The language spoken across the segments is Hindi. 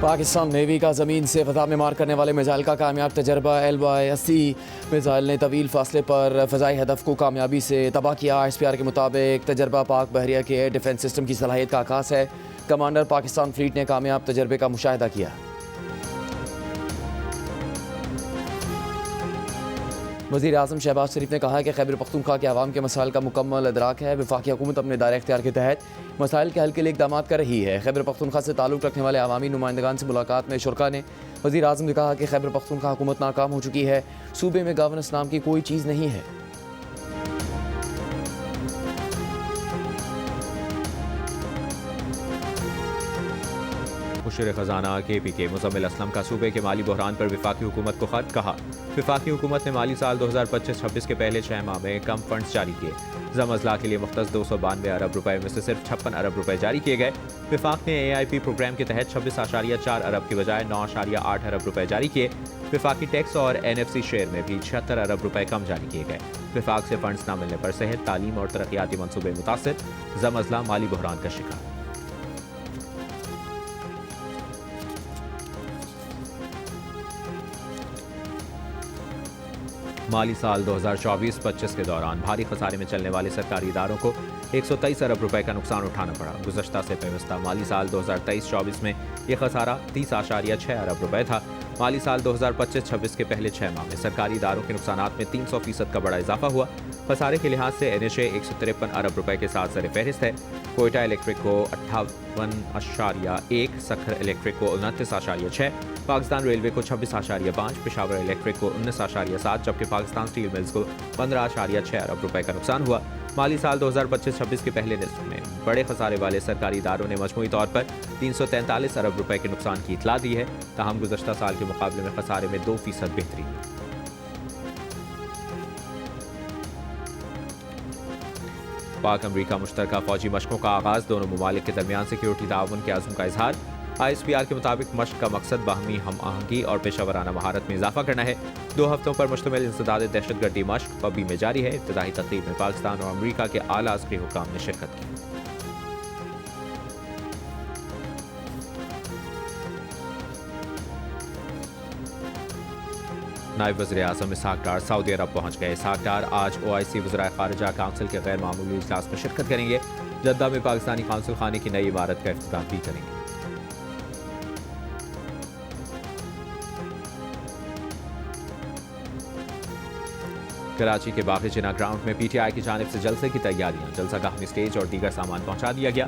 पाकिस्तान नेवी का ज़मीन से फ़ज़ा में मार करने वाले मिज़ाइल का कामयाब तजर्बा। LY-80 मिज़ाइल ने तवील फासले पर फ़ज़ाई हदफ को कामयाबी से तबाह किया। SPR के मुताबिक तजर्बा पाक बहरिया के एयर डिफेंस सिस्टम की सलाहियत का आकाश है। कमांडर पाकिस्तान फ्लीट ने कामयाब तजर्बे का मुशाहिदा किया। वज़ीर आज़म शहबाज शरीफ ने कहा है कि खैबर पख्तूनख्वा के अवाम के मसाइल का मुकम्मल अदराक है। वफाकी हुकूमत अपने दायरे इख्तियार के तहत मसाइल के हल के लिए इक़दाम कर रही है। खैबर पख्तूनख्वा से ताल्लुक़ रखने वाले अवामी नुमाइंदगान से मुलाकात में शुरका ने वज़ीर आज़म ने कहा कि खैबर पख्तूनख्वा हुकूमत नाकाम हो चुकी है। सूबे में गवर्नेंस नाम की कोई चीज़ नहीं है। मुशीर ख़जाना KP के मुज़म्मिल असलम का सूबे के माली बहरान पर वफाकी हुकूमत को ख़त। कहा, वफाकी हुकूमत ने माली साल 2025-26 के पहले 6 माह में कम फंड्स जारी किए। ज़म अज़ला के लिए मुख्तस 292 अरब रुपए में से सिर्फ 56 अरब रुपए जारी किए गए। वफाक ने AIP प्रोग्राम के तहत 26.4 अरब की बजाय 9.8 अरब रुपए जारी किए। वफाकी टैक्स और NFC शेयर में भी 76 अरब रुपए कम जारी किए गए। वफाक से फंड्स न मिलने पर सेहत, तालीम और तरक्याती मनसूबे मुतासिर। ज़म अज़ला माली बहरान का शिकार। माली साल 2024-25 के दौरान भारी खसारे में चलने वाले सरकारी इदारों को 123 अरब रुपए का नुकसान उठाना पड़ा। गुज़श्ता से पेवस्ता माली साल 2023-24 में यह खसारा 30.6 अरब रुपए था। माली साल 2025-26 के पहले 6 माह में सरकारी इदारों के नुकसानात में 300% का बड़ा इजाफा हुआ। खसारे के लिहाज से NHA 153 अरब रुपए के साथ सर फहरिस्त है। कोयटा इलेक्ट्रिक को 58.1, सखर इलेक्ट्रिक को 29.6, पाकिस्तान रेलवे को 26.5, पेशावर इलेक्ट्रिक को 19.7, जबकि पाकिस्तान स्टील मिल्स को 15.6 अरब रुपए का नुकसान हुआ। माली साल 2025-26 के पहले निस्फ में बड़े खसारे वाले सरकारी इदारों ने मजमूई तौर पर 343 अरब रुपए के नुकसान की इतला दी है। ताहम गुज़श्ता साल के मुकाबले में खसारे में 2% बेहतरी हुई। पाक अमरीका मुश्तरका फौजी मशकों का आगाज। दोनों ममालिक के दरमियान सिक्योरिटी ताउन के आज़म का इजहार। ISPR के मुताबिक मश्क का मकसद बाहमी हम आहंगी और पेशावराना महारत में इजाफा करना है। 2 हफ्तों पर मुश्तमिल इंसदाद दहशतगर्दी मश्क पबी में जारी है। इब्तदाई तकरीब में पाकिस्तान और अमरीका के आला अस्करी हुक्काम ने शिरकत की। नायब वज़ीर आज़म इसहाक डार सऊदी अरब पहुँच गए। इसहाक डार आज OIC वज़राए ख़ारिजा काउंसिल के गैर मामूली इजलास में शिरकत करेंगे। जद्दा में पाकिस्तानी काउंसिल खाने की नई इमारत का इफ्तिताह भी करेंगे। कराची के बाग़ जिना ग्राउंड में PTI की जानिब से जलसे की तैयारियां। जलसागाह में स्टेज और दीगर सामान पहुंचा दिया गया।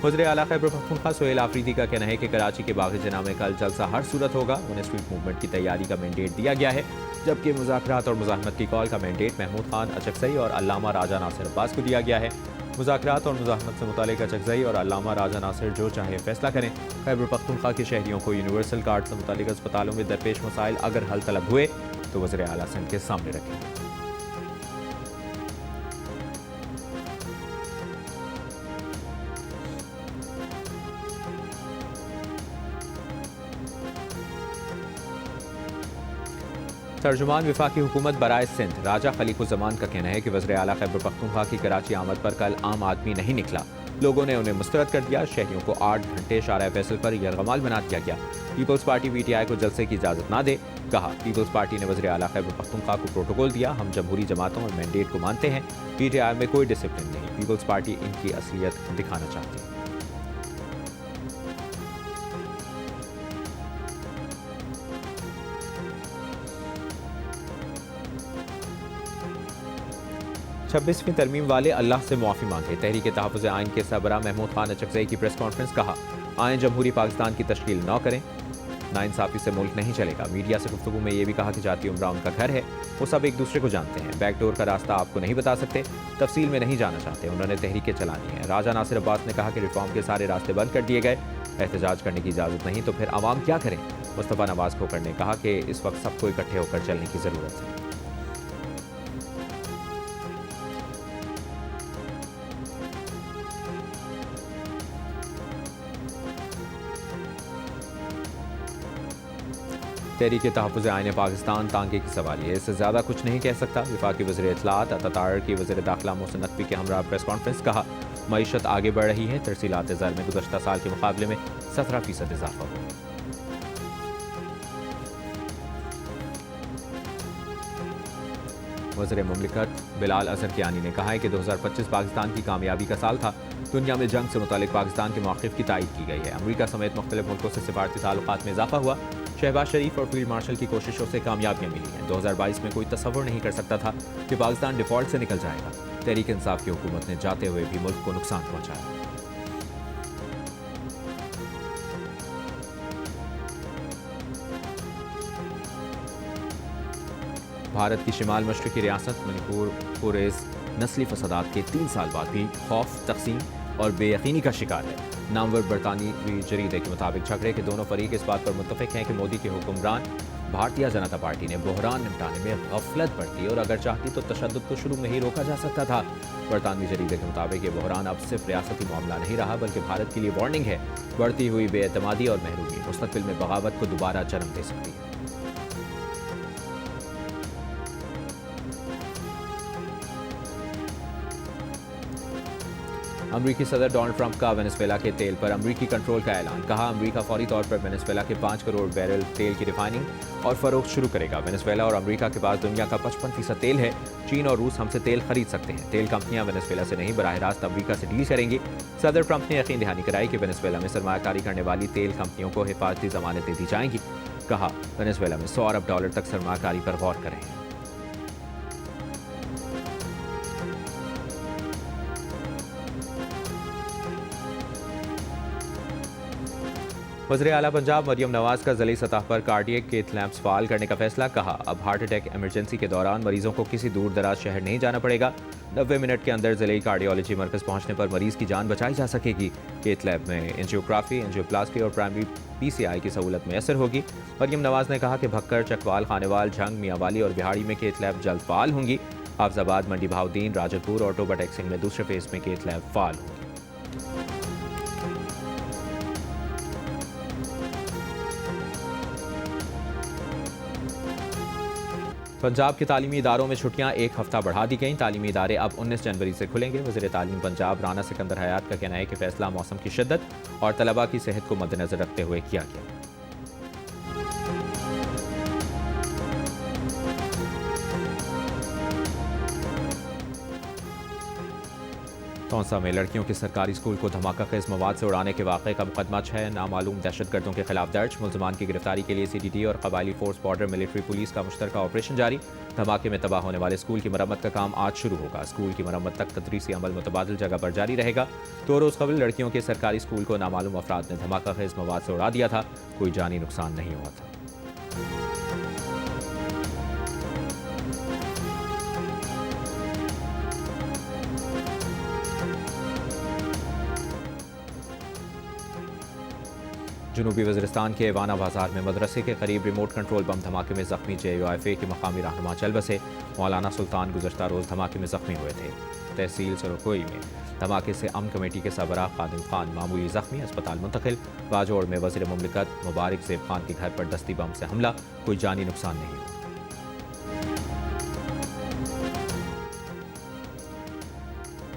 वज़ीर आला खैबर पख्तूनख्वा सोहेल आफरीदी का कहना है कि कराची के बाग़ जिना में कल जलसा हर सूरत होगा। उन्हें स्ट्रीट मूवमेंट की तैयारी का मैंडेट दिया गया है, जबकि मुज़ाकरात और मुज़ाहमत की कॉल का मैंडेट महमूद खान अचकज़ई और अल्लामा राजा नासिर अब्बास को दिया गया है। मुज़ाकरात और मुज़ाहमत से मुतालिक अचकज़ई और अल्लामा राजा नासिर जो चाहे फैसला करें। खैबर पख्तूनख्वा के शहरियों को यूनिवर्सल कार्ड से मुतालिक अस्पतालों में दरपेश मसाइल अगर हल तलब हुए तो वज़ीर आला सिंध के सामने रखेंगे। तर्जुमान वफाकी हुकूमत बराए सिंध राजा खलीकुज़्ज़मान का कहना है कि वज़ीर आला खैबर पख्तूनख्वा की कराची आमद पर कल आम आदमी नहीं निकला। लोगों ने उन्हें मुस्तरद कर दिया। शहरियों को 8 घंटे शारा फैसल पर यरगमाल बना दिया गया। पीपल्स पार्टी PTI को जलसे की इजाज़त ना दे। कहा, पीपल्स पार्टी ने वज़ीर आला खैबर पख्तूनख्वा को प्रोटोकॉल दिया। हम जमहूरी जमातों और मैंडेट को मानते हैं। PTI में कोई डिसिप्लिन नहीं। पीपल्स पार्टी इनकी असलियत दिखाना चाहती है। 26वीं तरमीम वाले अल्लाह से मुआफ़ी मांगे। तहरीक तहफ़्फ़ुज़ आइन के सरबराह महमूद खान अचकज़ई की प्रेस कॉन्फ्रेंस। कहा, आइन जमहूरी पाकिस्तान की तश्कील न करें। नाइंसाफ़ी से मुल्क नहीं चलेगा। मीडिया से गुफ्तगू में ये भी कहा कि जाती उम्रा उनका घर है, वो सब एक दूसरे को जानते हैं। बैकडोर का रास्ता आपको नहीं बता सकते, तफसील में नहीं जाना चाहते। उन्होंने तहरीकें चलानी है। राजा नासिर अब्बास ने कहा कि रिफॉर्म के सारे रास्ते बंद कर दिए गए। एहतजाज करने की इजाज़त नहीं तो फिर आवाम क्या करें। मुस्तफ़ा नवाज़ खोखर ने कहा कि इस वक्त सबको इकट्ठे होकर चलने की ज़रूरत है। तहरीक तहफ़्फ़ुज़ आइन पाकिस्तान तांगे की सवारी है, इससे ज़्यादा कुछ नहीं कह सकता। वफाकी वज़ीर इत्तलात अतातार की वज़ीर दाखिला मोहसिन नकवी के हमरा प्रेस कॉन्फ्रेंस। कहा, मईशत आगे बढ़ रही है। तरसीलात ज़र में गुज़श्ता साल के मुकाबले में 17% इजाफा हुआ। वज़ीर मुमलिकत बिलाल अजहर कियानी ने कहा है कि 2025 पाकिस्तान की कामयाबी का साल था। दुनिया में जंग से मुतालिक पाकिस्तान के मौक़िफ़ की तायीद की गई है। अमरीका समेत मुख्तलिफ मुल्कों से सिफारती ताल्लुकात में इजाफा हुआ। शहबाज शरीफ और फील्ड मार्शल की कोशिशों से कामयाबियाँ मिली हैं। 2022 में कोई तसव्वुर नहीं कर सकता था कि पाकिस्तान डिफ़ॉल्ट से निकल जाएगा। तहरीक इंसाफ की हुकूमत ने जाते हुए भी मुल्क को नुकसान पहुँचाया। भारत की शिमाल मशरक़ी रियासत मणिपुर पुरेस नस्ली फसादात के 3 साल बाद भी खौफ, तक़सीम और बेयकीनी का शिकार है। नामवर बरतानवी जरीदे के मुताबिक झगड़े के दोनों फरीक इस बात पर मुत्तफ़िक़ हैं कि मोदी के हुक्मरान भारतीय जनता पार्टी ने बहरान निपटाने में गफलत बरती और अगर चाहती तो तशद्दुद को शुरू में ही रोका जा सकता था। बरतानवी जरीदे के मुताबिक ये बहरान अब सिर्फ रियासती मामला नहीं रहा बल्कि भारत के लिए वार्निंग है। बढ़ती हुई बेएतमादी और महरूमी मुस्तक़बिल में बगावत को दोबारा जन्म दे सकती है। अमरीकी सदर डोनाल्ड ट्रंप का वेनेजुएला के तेल पर अमरीकी कंट्रोल का ऐलान। कहा, अमरीका फौरी तौर पर वेनेजुएला के 5 करोड़ बैरल तेल की रिफाइनिंग और फरोख्त शुरू करेगा। वेनेजुएला और अमरीका के पास दुनिया का 55% तेल है। चीन और रूस हमसे तेल खरीद सकते हैं। तेल कंपनियां वेनेजुएला से नहीं, बराह रास्त अमरीका से डील करेंगी। सदर ट्रंप ने यकीन दहानी कराई कि वेनेजुएला में सरमायाकारी करने वाली तेल कंपनियों को हिफाजती जमानतें दी जाएंगी। कहा, वेनेजुएला में $100 अरब तक सरमायाकारी पर गौर करें। वज़ीर आला पंजाब मरियम नवाज का ज़िली सतह पर कार्डियक केथ लैंप्स फ़ाल करने का फैसला। कहा, अब हार्ट अटैक इमरजेंसी के दौरान मरीजों को किसी दूर दराज शहर नहीं जाना पड़ेगा। 90 मिनट के अंदर ज़िले कार्डियोलॉजी मरकज़ पहुंचने पर मरीज की जान बचाई जा सकेगी। केथ लैब में एंजियोग्राफी, एंजियोप्लास्टी और प्राइमरी PCI की सहूलत मैसर होगी। मरियम नवाज ने कहा कि भक्कर, चकवाल, खानेवाल, झंग, मियांवाली और बिहाड़ी में केथ लैब जल्द फ़ाल होंगी। हाफजाबाद, मंडी बहाउद्दीन, राजलपुर और टोबा टेक्सिंग में दूसरे फेज़ में केथ लैब फ़ाल होंगी। पंजाब के तालीमी इदारों में छुट्टियां 1 हफ्ता बढ़ा दी गईं। तालीमी इदारे अब 19 जनवरी से खुलेंगे। वज़ीर तालीम पंजाब राना सिकंदर हयात का कहना है कि फैसला मौसम की शिद्दत और तलबा की सेहत को मद्देनजर रखते हुए किया गया। तौंसा में लड़कियों के सरकारी स्कूल को धमाका खेज मवाद से उड़ाने के वाक़े का मुकदमा 6 नामालूम दहशतगर्दों के खिलाफ दर्ज। मुलजमान की गिरफ्तारी के लिए CTT और कबायली फोर्स बॉर्डर मिलिट्री पुलिस का मुश्तरका ऑपरेशन जारी। धमाके में तबाह होने वाले स्कूल की मरम्मत का काम आज शुरू होगा। स्कूल की मरम्मत तक तदरीसी अमल मुतबादिल जगह पर जारी रहेगा। 2 रोज़ कबल लड़कियों के सरकारी स्कूल को नामालूम अफराद ने धमाका खेज मवाद से उड़ा दिया था। कोई जानी नुकसान नहीं हुआ था। जनूबी वज़ीरिस्तान के वाना बाजार में मदरसे के करीब रिमोट कंट्रोल बम धमाके में जख्मी JUIFA के मकामी रहनुमा चल बसे। मौलाना सुल्तान गुज़श्ता रोज़ धमाके में जख्मी हुए थे। तहसील सरकोई में धमाके से अमन कमेटी के सरबराह कादिम खान मामूली जख्मी, अस्पताल मुंतकिल। बाजोड़ में वज़ीर मुमलिकत मुबारक ज़ेब खान के घर पर दस्ती बम से हमला, कोई जानी नुकसान नहीं हुआ।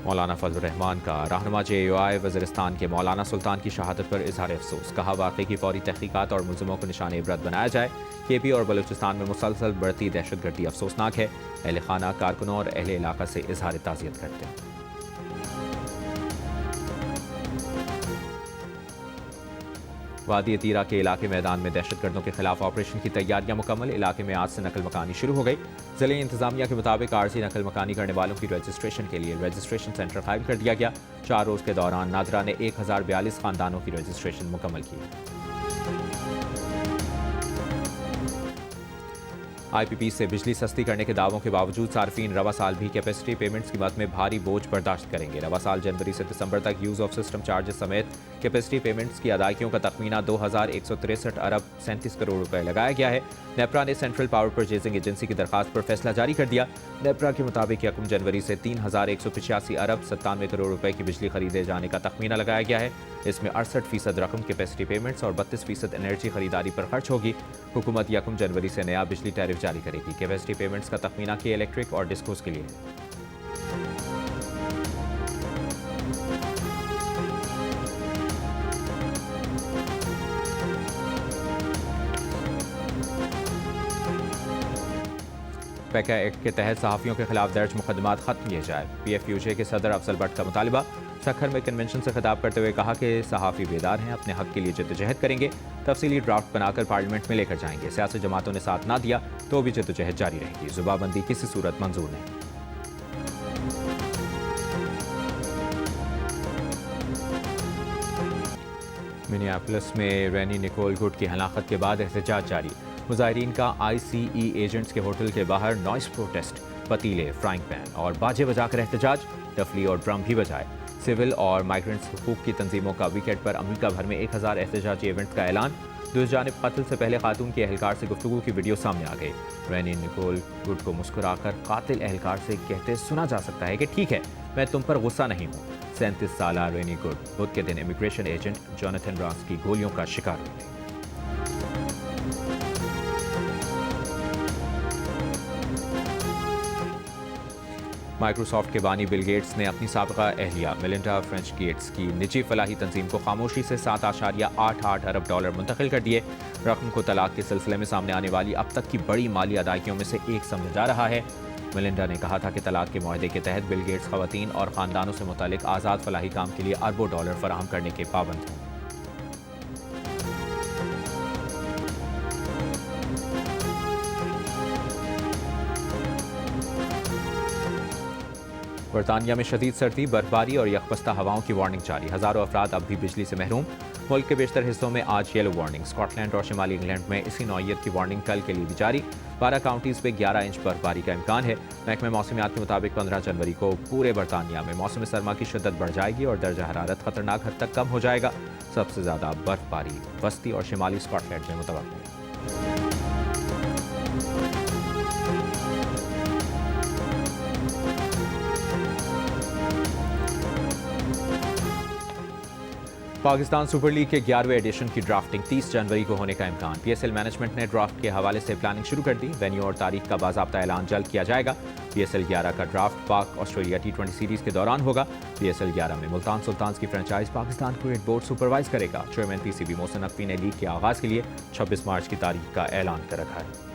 मौलाना फजल रहमान का रहनुमा JUI वज़ीरिस्तान के मौलाना सुल्तान की शहादत पर इजहार अफसोस। कहा, वाक़े की फौरी तहकीकात और मुलज़िमों को निशान इबरत बनाया जाए। KP और बलूचिस्तान में मुसलसल बढ़ती दहशतगर्दी अफसोसनाक है। अहले खाना, कारकुनों और अहले इलाका से इजहार ताज़ियत करते हैं। वादी तीरा के इलाके मैदान में दहशतगर्दों के खिलाफ ऑपरेशन की तैयारियां मुकम्मल। इलाके में आज से नकल मकानी शुरू हो गई। जिले इंतजामिया के मुताबिक आरजी नकल मकानी करने वालों की रजिस्ट्रेशन के लिए रजिस्ट्रेशन सेंटर कायम कर दिया गया। 4 रोज़ के दौरान नादरा ने 1042 खानदानों की रजिस्ट्रेशन मुकम्मल की। IPP से बिजली सस्ती करने के दावों के बावजूद सार्फिन रवा साल भी कैपेसिटी पेमेंट्स कीमत में भारी बोझ बर्दाश्त करेंगे। रवा साल जनवरी से दिसंबर तक यूज़ ऑफ सिस्टम चार्जेस समेत कैपेसिटी पेमेंट्स की अदायगियों का तखमीना 2163 अरब 37 करोड़ रुपए लगाया गया है। नेपरा ने सेंट्रल पावर परचेजिंग एजेंसी की दरखास्त पर फैसला जारी कर दिया। नेपरा के मुताबिक 1 जनवरी से 3185 अरब 97 करोड़ रुपए की बिजली खरीदे जाने का तखमीना लगाया गया है। इसमें 68% रकम कैपेसिटी पेमेंट्स और 32% एनर्जी खरीदारी पर खर्च होगी। हुकूमत 1 जनवरी से नया बिजली टैरिफ जारी करेगी। कैपेसिटी पेमेंट्स का तखमीना के इलेक्ट्रिक और डिस्कोस के लिए है। पैका एक्ट के तहत सहाफ़ियों के खिलाफ दर्ज मुकदमात खत्म किए जाए। PFUJ के सदर अफजल भट्ट का मुतालबा। सखर में कन्वेंशन से खिताब करते हुए कहा कि सहाफ़ी बेदार हैं, अपने हक के लिए जद्दोजहद करेंगे, तफसीली ड्राफ्ट बनाकर पार्लियामेंट में लेकर जाएंगे। सियासी जमातों ने साथ ना दिया तो भी जद्दोजहद जारी रहेगी। जुबाबंदी किसी सूरत मंजूर नहीं। मिनियापोलिस में रैनी निकोल गुड की हलाकत के बाद एहतजाज जारी। मुजाहिरीन का ICE एजेंट्स के होटल के बाहर नॉइस प्रोटेस्ट, पतीले, फ्राइंग पैन और बाजे बजाकर एहतजाज, डफली और ड्रम भी बजाए। सिविल और माइग्रेंट्स हुकूक की तंजीमों का वीकेंड पर अमेरिका भर में 1000 एहतजाजी इवेंट का ऐलान। दूसरी जानिब कत्ल से पहले खातून के एहलकार से गुफ्तगू की वीडियो सामने आ गई। रैनी निकोल गुड को मुस्कुराकर कातिल एहलकार से कहते सुना जा सकता है कि ठीक है, मैं तुम पर गुस्सा नहीं हूँ। 37 साल रेनी गुड बुध के दिन इमिग्रेशन एजेंट जोनाथन रॉस की गोलियों का शिकार हुई थी। माइक्रोसॉफ्ट के बानी बिल गेट्स ने अपनी साबिका अहलिया मेलिंडा फ्रेंच गेट्स की निजी फलाही तंजीम को खामोशी से $7.88 अरब मुंतकिल कर दिए। रकम को तलाक के सिलसिले में सामने आने वाली अब तक की बड़ी माली अदायगियों में से एक समझा जा रहा है। मेलिंडा ने कहा था कि तलाक के मुआहदे के तहत बिल गेट्स खवातीन और ख़ानदानों से मुतालिक आज़ाद फलाही काम के लिए अरबों डॉलर फराहम करने के पाबंद हों। बरतानिया में शदीद सर्दी, बर्फबारी और यकबस्ता हवाओं की वार्निंग जारी। हज़ारों अफराद अब भी बिजली से महरूम। मुल्क के बेशतर हिस्सों में आज येलो वार्निंग। स्कॉटलैंड और शिमाली इंग्लैंड में इसी नौइयत की वार्निंग कल के लिए भी जारी। 12 काउंटीज़ में 11 इंच बर्फबारी का इम्कान है। महकमे मौसमियात के मुताबिक 15 जनवरी को पूरे बरतानिया में मौसम सरमा की शिद्दत बढ़ जाएगी और दर्जा हरारत खतरनाक हद तक कम हो जाएगा। सबसे ज़्यादा बर्फबारी वस्ती और शिमाली स्कॉटलैंड में मुतवक्किल है। पाकिस्तान सुपर लीग के 11वें एडिशन की ड्राफ्टिंग 30 जनवरी को होने का इम्कान। PSL मैनेजमेंट ने ड्राफ्ट के हवाले से प्लानिंग शुरू कर दी। वेन्यू और तारीख का बाज़ाब्ता ऐलान जल्द किया जाएगा। PSL 11 का ड्राफ्ट पाक ऑस्ट्रेलिया T20 सीरीज़ के दौरान होगा। PSL 11 में मुल्तान सुल्तान्स की franchise Pakistan cricket board supervise करेगा। चेयरमैन PCB मोहसिन नकवी ने लीग के आगाज़ के लिए 26 मार्च की तारीख का ऐलान कर रखा है।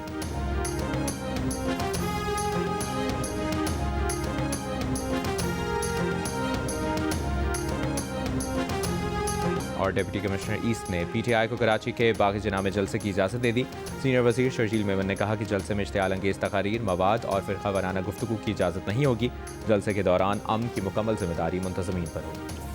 और डिप्टी कमिश्नर ईस्ट ने PTI को कराची के बाग़-ए-जनाह में जलसे की इजाज़त दे दी। सीनियर वज़ीर शर्जील मेमन ने कहा कि जलसे में इश्तिआल अंगेज़ तकारीर, मवाद और फ़िरक़ा वाराना गुफ्तगू की इजाज़त नहीं होगी। जलसे के दौरान अमन की मुकम्मल जिम्मेदारी मुंतज़मीन पर होगी।